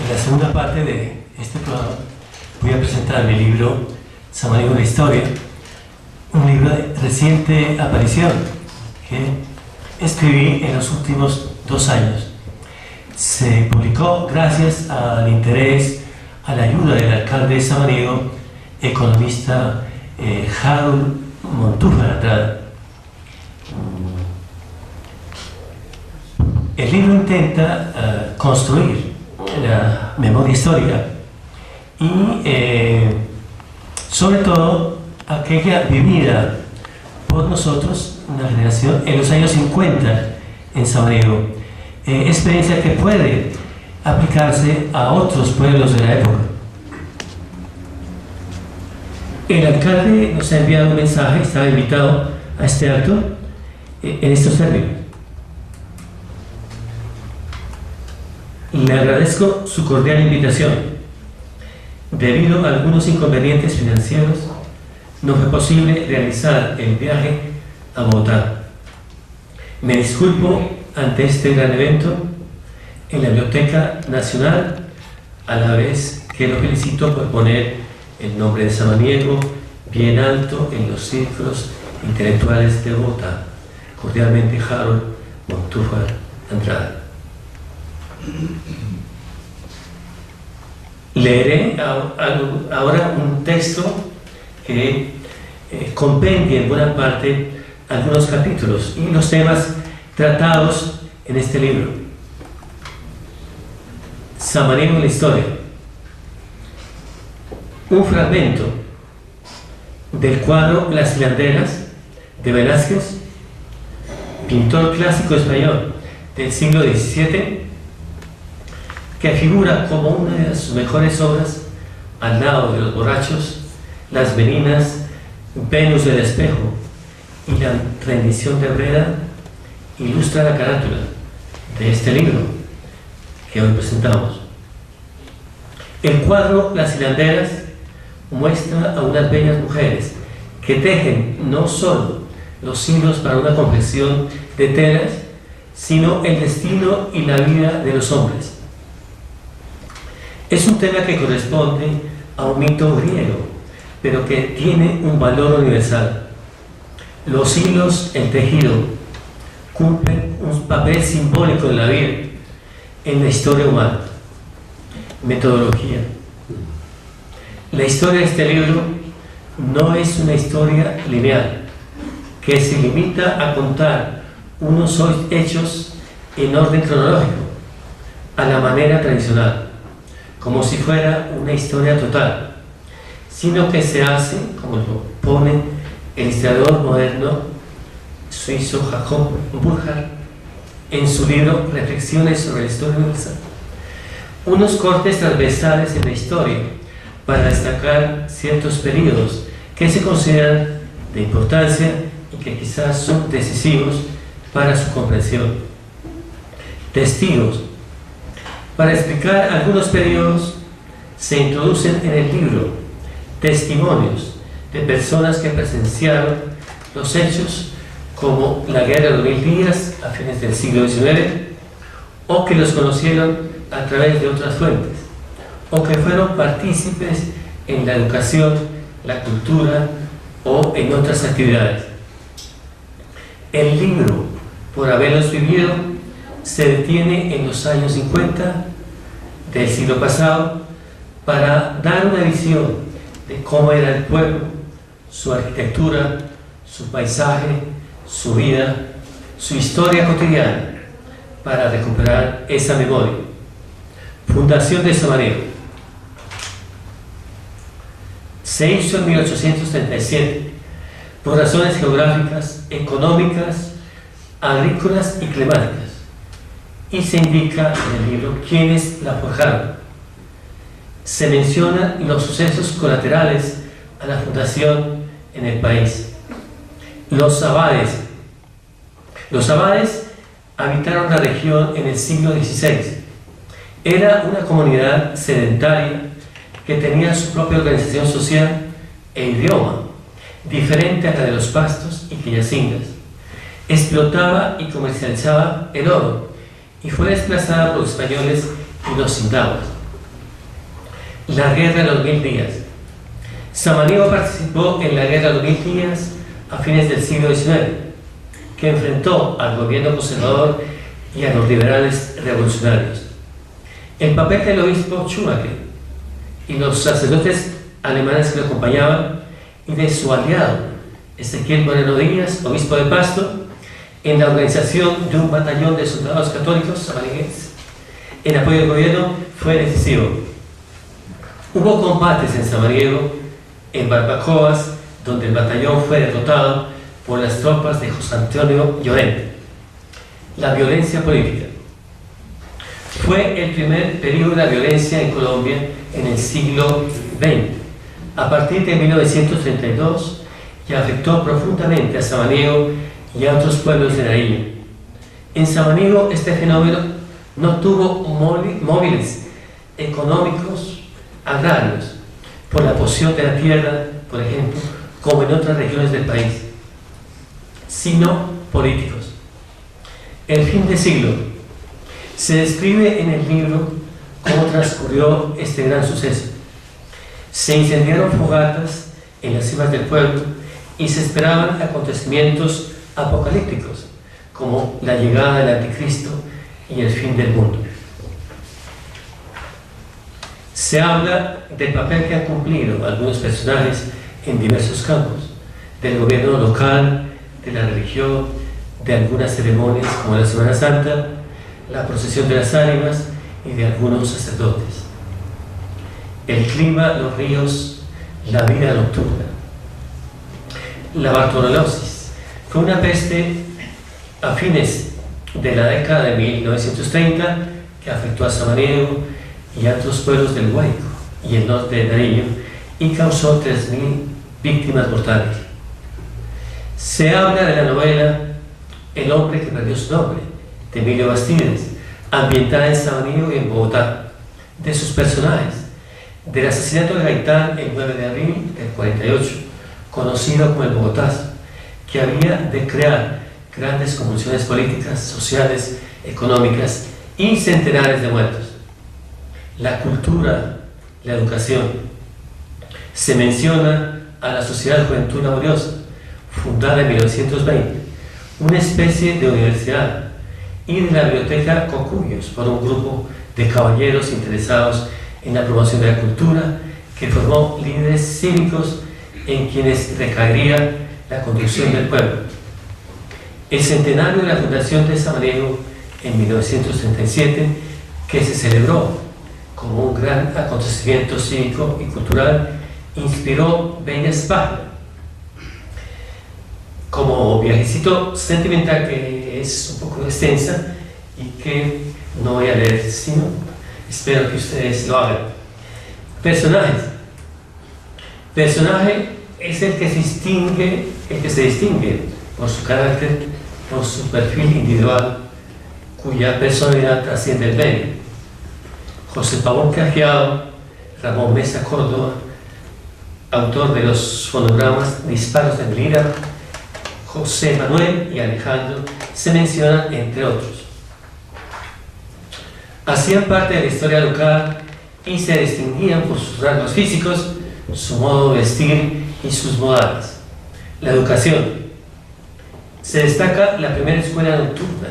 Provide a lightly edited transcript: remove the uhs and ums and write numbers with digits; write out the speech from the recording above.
En la segunda parte de este programa voy a presentar mi libro Samaniego la Historia, un libro de reciente aparición que escribí en los últimos 2 años. Se publicó gracias al interés, a la ayuda del alcalde de Samaniego, economista Harold Montúfar Andrade. El libro intenta construir la memoria histórica y sobre todo aquella vivida por nosotros, una generación, en los años 50 en Samaniego, experiencia que puede aplicarse a otros pueblos de la época. El alcalde nos ha enviado un mensaje, estaba invitado a este acto en estos términos. Le agradezco su cordial invitación. Debido a algunos inconvenientes financieros, no fue posible realizar el viaje a Bogotá. Me disculpo ante este gran evento en la Biblioteca Nacional, a la vez que lo felicito por poner el nombre de Samaniego bien alto en los círculos intelectuales de Bogotá. Cordialmente, Harold Montúfar Andrade. Leeré ahora un texto que compendia en buena parte algunos capítulos y los temas tratados en este libro. Samaniego la Historia. Un fragmento del cuadro Las hilanderas de Velázquez, pintor clásico español del siglo XVII, que figura como una de sus mejores obras al lado de Los borrachos, Las meninas, Venus del espejo y La rendición de Breda, ilustra la carátula de este libro que hoy presentamos. El cuadro Las hilanderas muestra a unas bellas mujeres que tejen no solo los hilos para una confección de telas, sino el destino y la vida de los hombres. Es un tema que corresponde a un mito griego, pero que tiene un valor universal. Los hilos, el tejido, cumplen un papel simbólico en la vida, en la historia humana. Metodología. La historia de este libro no es una historia lineal, que se limita a contar unos hechos en orden cronológico, a la manera tradicional, como si fuera una historia total, sino que se hace, como lo pone el historiador moderno suizo Jacob Burckhardt en su libro Reflexiones sobre la Historia Universal, unos cortes transversales en la historia para destacar ciertos periodos que se consideran de importancia y que quizás son decisivos para su comprensión. Testigos. Para explicar algunos periodos se introducen en el libro testimonios de personas que presenciaron los hechos, como la Guerra de los 1000 días a fines del siglo XIX, o que los conocieron a través de otras fuentes, o que fueron partícipes en la educación, la cultura o en otras actividades. El libro, por haberlos vivido, se detiene en los años 50 del siglo pasado para dar una visión de cómo era el pueblo, su arquitectura, su paisaje, su vida, su historia cotidiana, para recuperar esa memoria. Fundación de Samaniego. Se hizo en 1837 por razones geográficas, económicas, agrícolas y climáticas, y se indica en el libro quiénes la forjaron. Se mencionan los sucesos colaterales a la fundación en el país. Los abades. Los abades habitaron la región en el siglo XVI. Era una comunidad sedentaria que tenía su propia organización social e idioma, diferente a la de los pastos y quillacingas. Explotaba y comercializaba el oro y fue desplazada por los españoles y los indauas. La Guerra de los 1000 días. Samaniego participó en la Guerra de los 1000 días a fines del siglo XIX, que enfrentó al gobierno conservador y a los liberales revolucionarios. El papel del obispo Schumacher y los sacerdotes alemanes que lo acompañaban y de su aliado Ezequiel Moreno Díaz, obispo de Pasto, en la organización de un batallón de soldados católicos samaniguenses en apoyo del gobierno fue decisivo. Hubo combates en Samaniego, en barbacoas, donde el batallón fue derrotado por las tropas de José Antonio Llorente. La violencia política. Fue el primer periodo de la violencia en Colombia en el siglo XX, a partir de 1932, y afectó profundamente a Samaniego y a otros pueblos de Nariño. En Samaniego este fenómeno no tuvo móviles económicos agrarios por la posesión de la tierra, por ejemplo, como en otras regiones del país, sino políticos. El fin de siglo. Se describe en el libro cómo transcurrió este gran suceso. Se incendiaron fogatas en las cimas del pueblo y se esperaban acontecimientos apocalípticos, como la llegada del anticristo y el fin del mundo. Se habla del papel que han cumplido algunos personajes en diversos campos, del gobierno local, de la religión, de algunas ceremonias como la Semana Santa, la procesión de las ánimas y de algunos sacerdotes. El clima, los ríos, la vida nocturna. La bartolonosis fue una peste a fines de la década de 1930 que afectó a Samaniego y a otros pueblos del Guárico y el norte de Nariño y causó 3000 víctimas mortales. Se habla de la novela El hombre que perdió su nombre, de Emilio Bastidas, ambientada en Samaniego y en Bogotá, de sus personajes, del asesinato de Gaitán el 9 de abril del 48, conocido como el Bogotazo, que había de crear grandes convulsiones políticas, sociales, económicas y centenares de muertos. La cultura, la educación. Se menciona a la Sociedad de Juventud Laboriosa, fundada en 1920, una especie de universidad, y de la Biblioteca Cocuyos, por un grupo de caballeros interesados en la promoción de la cultura, que formó líderes cívicos en quienes recaería la conducción del pueblo. El centenario de la fundación de Samaniego en 1937, que se celebró como un gran acontecimiento cívico y cultural, inspiró Bellas Páginas, como viajecito sentimental que es un poco extensa y que no voy a leer, sino espero que ustedes lo hagan. Personajes. Personaje es el que se distingue por su carácter, por su perfil individual, cuya personalidad trasciende el medio. José Pavón Cajiao, Ramón Mesa Córdoba, autor de los fonogramas Disparos de Melira, José Manuel y Alejandro se mencionan entre otros. Hacían parte de la historia local y se distinguían por sus rasgos físicos, su modo de vestir y sus modales. La educación. Se destaca la primera escuela nocturna,